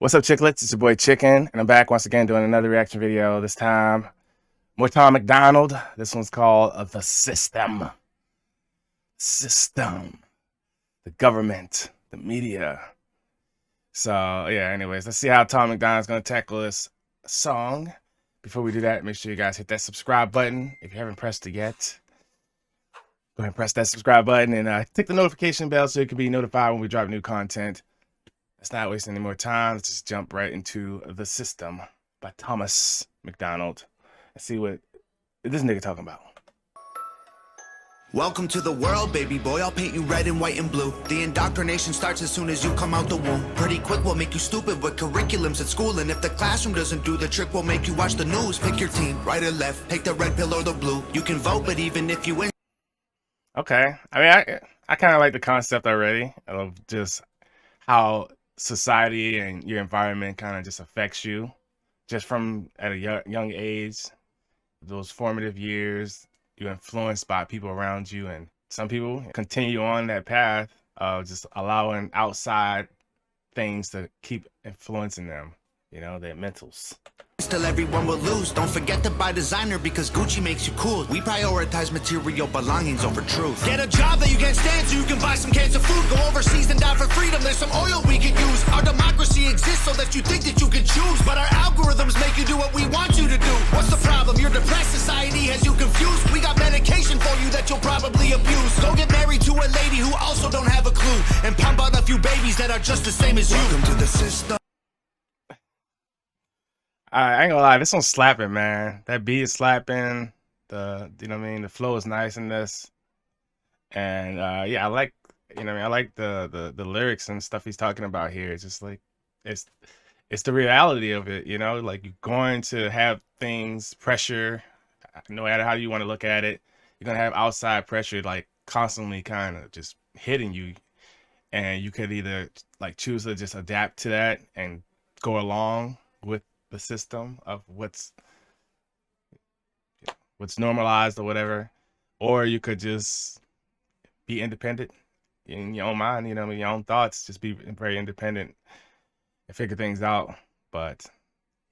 What's up, chicklets? It's your boy Chicken, and I'm back once again doing another reaction video. This time, more time MacDonald. This one's called The System. System. The government. The media. So, yeah, anyways, let's see how Tom MacDonald's going to tackle this song. Before we do that, make sure you guys hit that subscribe button if you haven't pressed it yet. Go ahead and press that subscribe button and click the notification bell so you can be notified when we drop new content. Let's not waste any more time. Let's just jump right into The System by Thomas MacDonald. Let's see what this nigga talking about. Welcome to the world, baby boy. I'll paint you red and white and blue. The indoctrination starts as soon as you come out the womb. Pretty quick, we'll make you stupid with curriculums at school. And if the classroom doesn't do the trick, we'll make you watch the news. Pick your team, right or left. Take the red pill or the blue. You can vote, but even if you win. Okay. I mean, I kind of like the concept already of just how society and your environment kind of just affects you just from at a young age. Those formative years, you're influenced by people around you, and some people continue on that path of just allowing outside things to keep influencing them, you know, their mentals. Still everyone will lose. Don't forget to buy designer because Gucci makes you cool. We prioritize material belongings over truth. Get a job that you can't stand so you can buy some cans of food. Go overseas and die for freedom. There's some oil we can use. Our democracy exists so that you think that you can choose, but our algorithms make you do what we want you to do. What's the problem? You're depressed. Society has you confused. We got medication for you that you'll probably abuse. Go get married to a lady who also don't have a clue, and pump out a few babies that are just the same as you. Welcome to the system. I ain't gonna lie, this one's slapping, man. That beat is slapping. You know what I mean? The flow is nice in this. And yeah, I like, you know what I mean? I like the lyrics and stuff he's talking about here. It's just like, it's the reality of it, you know? Like, you're going to have things, pressure, no matter how you want to look at it. You're gonna have outside pressure, like, constantly kind of just hitting you. And you could either, like, choose to just adapt to that and go along with the system of what's normalized or whatever, or you could just be independent in your own mind, you know, your own thoughts, just be very independent and figure things out. But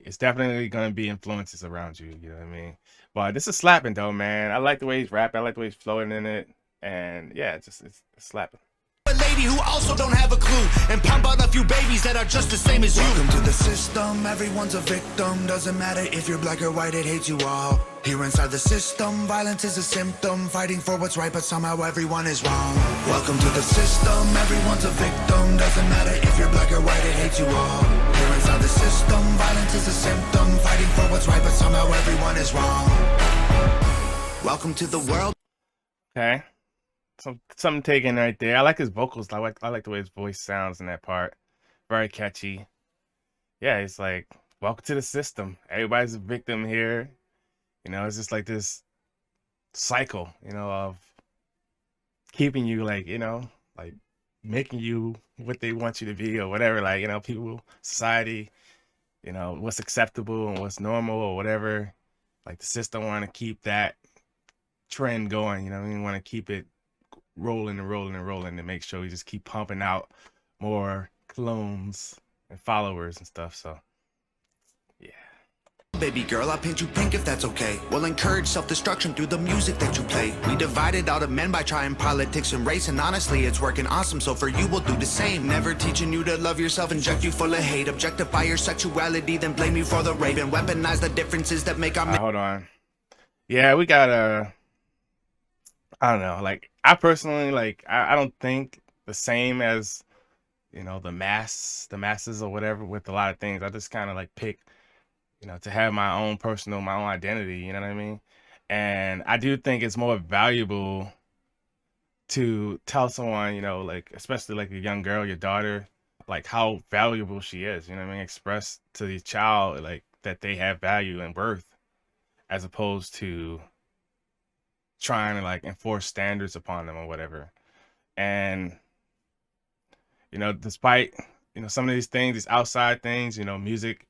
it's definitely going to be influences around you, you know what I mean? But this is slapping though, man. I like the way he's rapping, I like the way he's flowing in it, and yeah, it's slapping. A lady who also don't have a clue, and pump out a few babies that are just the same as you. Welcome to the system, everyone's a victim. Doesn't matter if you're black or white, it hates you all. Here inside the system, violence is a symptom. Fighting for what's right, but somehow everyone is wrong. Welcome to the system, everyone's a victim. Doesn't matter if you're black or white, it hates you all. Here inside the system, violence is a symptom. Fighting for what's right, but somehow everyone is wrong. Welcome to the world. Okay. Something taken right there. I like his vocals. I like the way his voice sounds in that part. Very catchy. Yeah, it's like, welcome to the system. Everybody's a victim here. You know, it's just like this cycle, you know, of keeping you, like, you know, like making you what they want you to be or whatever. Like, you know, people, society, you know, what's acceptable and what's normal or whatever. Like, the system want to keep that trend going, you know what I mean? Want to keep it rolling and rolling and rolling, and make sure we just keep pumping out more clones and followers and stuff. So yeah, baby girl, I'll paint you pink if that's okay. We'll encourage self-destruction through the music that you play. We divided out of men by trying politics and race, and honestly it's working awesome, so for you we'll do the same. Never teaching you to love yourself, inject you full of hate, objectify your sexuality, then blame you for the rape, and weaponize the differences that make our hold on. Yeah, we got I don't know, like, I personally, like, I don't think the same as, you know, the masses or whatever with a lot of things. I just kind of like pick, you know, to have my own identity, you know what I mean? And I do think it's more valuable to tell someone, you know, like, especially like a young girl, your daughter, like, how valuable she is, you know what I mean? Express to the child, like, that they have value and worth, as opposed to trying to, like, enforce standards upon them or whatever. And, you know, despite, you know, some of these things, these outside things, you know, music,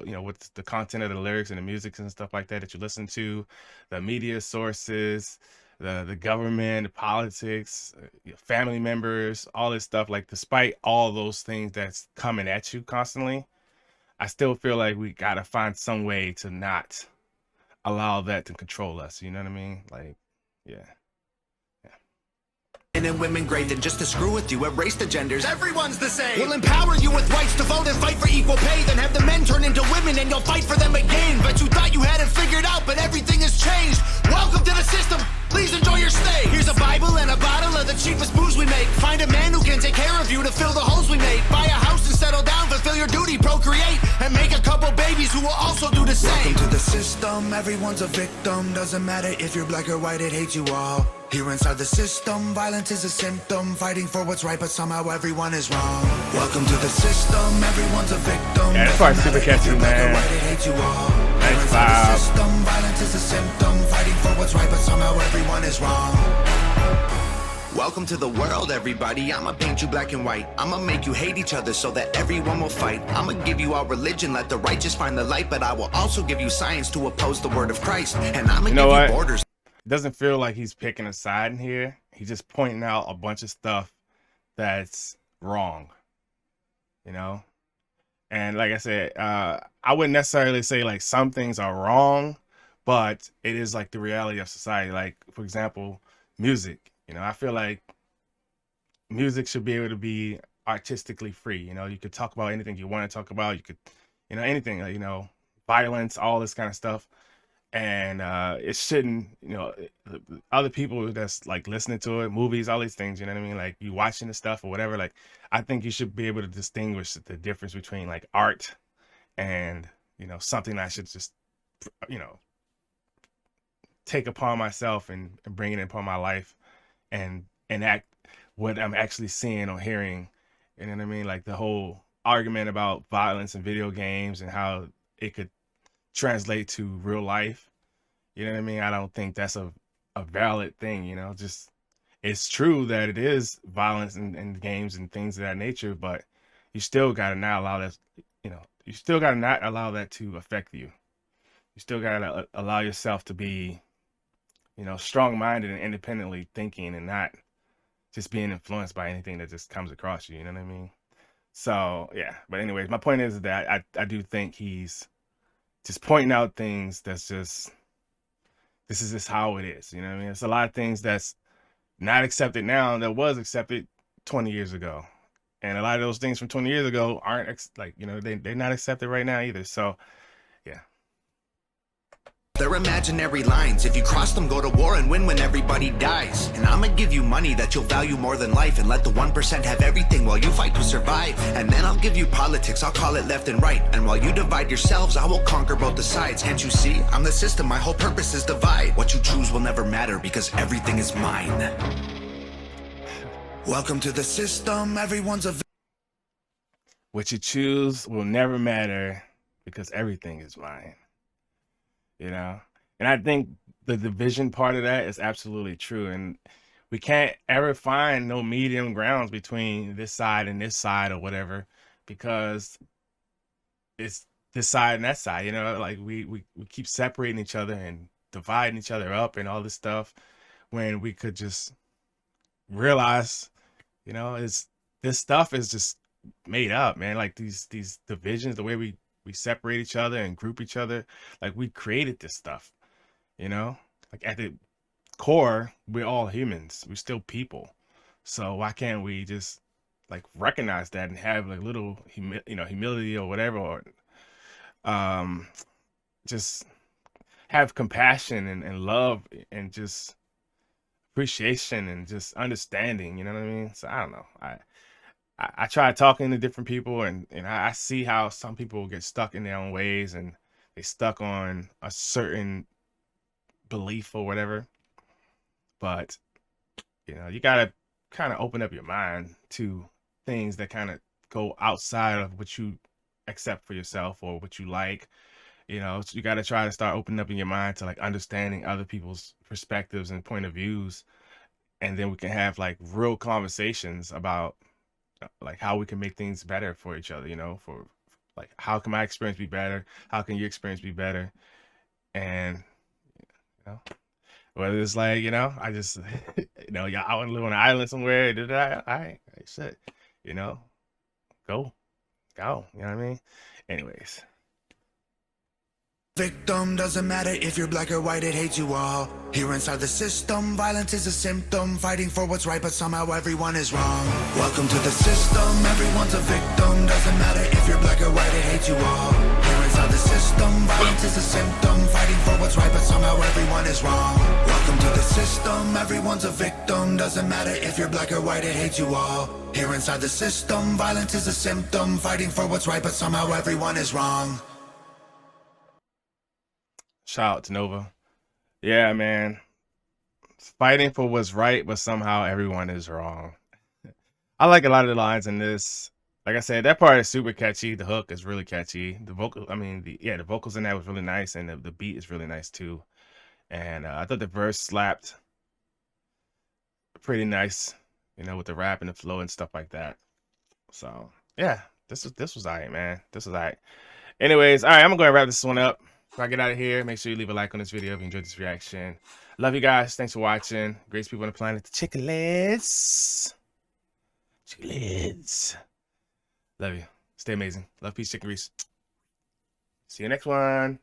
you know, with the content of the lyrics and the music and stuff like that you listen to, the media sources, the government, the politics, your family members, all this stuff. Like, despite all those things that's coming at you constantly, I still feel like we gotta find some way to not allow that to control us. You know what I mean? Like, yeah. Men and women great than just to screw with you. Erase the genders, everyone's the same. We'll empower you with rights to vote and fight for equal pay. Then have the men turn into women and you'll fight for them again. Bet you thought you had it figured out, but everything has changed. Welcome to the system, please enjoy your stay. Here's a Bible and a bottle of the cheapest booze we make. Find a man who can take care of you to fill the holes we made. Buy a house and settle down, fulfill your duty, procreate, and make a couple babies who will also do the same. Welcome to the system, everyone's a victim. Doesn't matter if you're black or white, it hates you all. Here inside the system, violence is a symptom. Fighting for what's right, but somehow everyone is wrong. Welcome to the system, everyone's a victim. Yeah, that's why it's super catchy, man. Nice vibe. System, violence is a symptom. Fighting for what's right, but somehow everyone is wrong. Welcome to the world, everybody. I'ma paint you black and white. I'ma make you hate each other so that everyone will fight. I'ma give you our religion, let the righteous find the light. But I will also give you science to oppose the word of Christ. And I'ma give you borders. It doesn't feel like he's picking a side in here. He's just pointing out a bunch of stuff that's wrong, you know? And like I said, I wouldn't necessarily say like some things are wrong, but it is like the reality of society. Like, for example, music. You know, I feel like music should be able to be artistically free. You know, you could talk about anything you want to talk about. You could, you know, anything, you know, violence, all this kind of stuff. And it shouldn't, you know, other people that's like listening to it, movies, all these things, you know what I mean? Like, you watching the stuff or whatever, like, I think you should be able to distinguish the difference between like art and, you know, something I should just, you know, take upon myself and bring it upon my life and enact what I'm actually seeing or hearing. You know what I mean? Like, the whole argument about violence in video games and how it could translate to real life. You know what I mean? I don't think that's a valid thing, you know. Just, it's true that it is violence in games and things of that nature, but you still gotta not allow that, you know, you still gotta not allow that to affect you. You still gotta allow yourself to be, you know, strong-minded and independently thinking and not just being influenced by anything that just comes across you, you know what I mean? So yeah, but anyways, my point is that I do think he's just pointing out things that's just, this is just how it is, you know what I mean? It's a lot of things that's not accepted now that was accepted 20 years ago. And a lot of those things from 20 years ago aren't, like, you know, they're not accepted right now either. So, yeah. They're imaginary lines. If you cross them, go to war and win when everybody dies. And I'ma give you money that you'll value more than life, and let the 1% have everything while you fight to survive. And then I'll give you politics, I'll call it left and right. And while you divide yourselves, I will conquer both the sides. Can't you see? I'm the system, my whole purpose is divide. What you choose will never matter because everything is mine. Welcome to the system, everyone's a... What you choose will never matter because everything is mine. You know, and I think the division part of that is absolutely true. And we can't ever find no medium grounds between this side and this side or whatever, because it's this side and that side, you know, like we keep separating each other and dividing each other up and all this stuff, when we could just realize, you know, this stuff is just made up, man. Like, these divisions, the way we separate each other and group each other, like, we created this stuff, you know. Like, at the core, we're all humans, we're still people. So why can't we just like recognize that and have like little humility or whatever, or just have compassion and love and just appreciation and just understanding, you know what I mean? So I don't know, I try talking to different people, and I see how some people get stuck in their own ways and they stuck on a certain belief or whatever. But, you know, you gotta kind of open up your mind to things that kind of go outside of what you accept for yourself or what you like. You know, so you got to try to start opening up in your mind to like understanding other people's perspectives and point of views, and then we can have like real conversations about like how we can make things better for each other, you know, for like, how can my experience be better? How can your experience be better? And, you know, Whether it's like, I just, y'all, I want to live on an island somewhere. I shit, you know, go, you know what I mean? Anyways. Victim, doesn't matter if you're black or white, it hates you all. Here inside the system, violence is a symptom, fighting for what's right, but somehow everyone is wrong. Welcome to the system, everyone's a victim. Doesn't matter if you're black or white, it hates you all. Here inside the system, violence is a symptom, fighting for what's right, but somehow everyone is wrong. Welcome to the system, everyone's a victim. Doesn't matter if you're black or white, it hates you all. Here inside the system, violence is a symptom, fighting for what's right, but somehow everyone is wrong. Shout out to Nova. Yeah, man. Fighting for what's right, but somehow everyone is wrong. I like a lot of the lines in this. Like I said, that part is super catchy. The hook is really catchy. The vocal, the vocals in that was really nice, and the beat is really nice too. And I thought the verse slapped pretty nice, with the rap and the flow and stuff like that. So yeah, this was alright, man. This was alright. Anyways, all right, I'm gonna go and wrap this one up. Before I get out of here, make sure you leave a like on this video if you enjoyed this reaction. Love you guys. Thanks for watching. Greatest people on the planet, the Chicklets. Chicklets. Love you. Stay amazing. Love, peace, chicken grease. See you next one.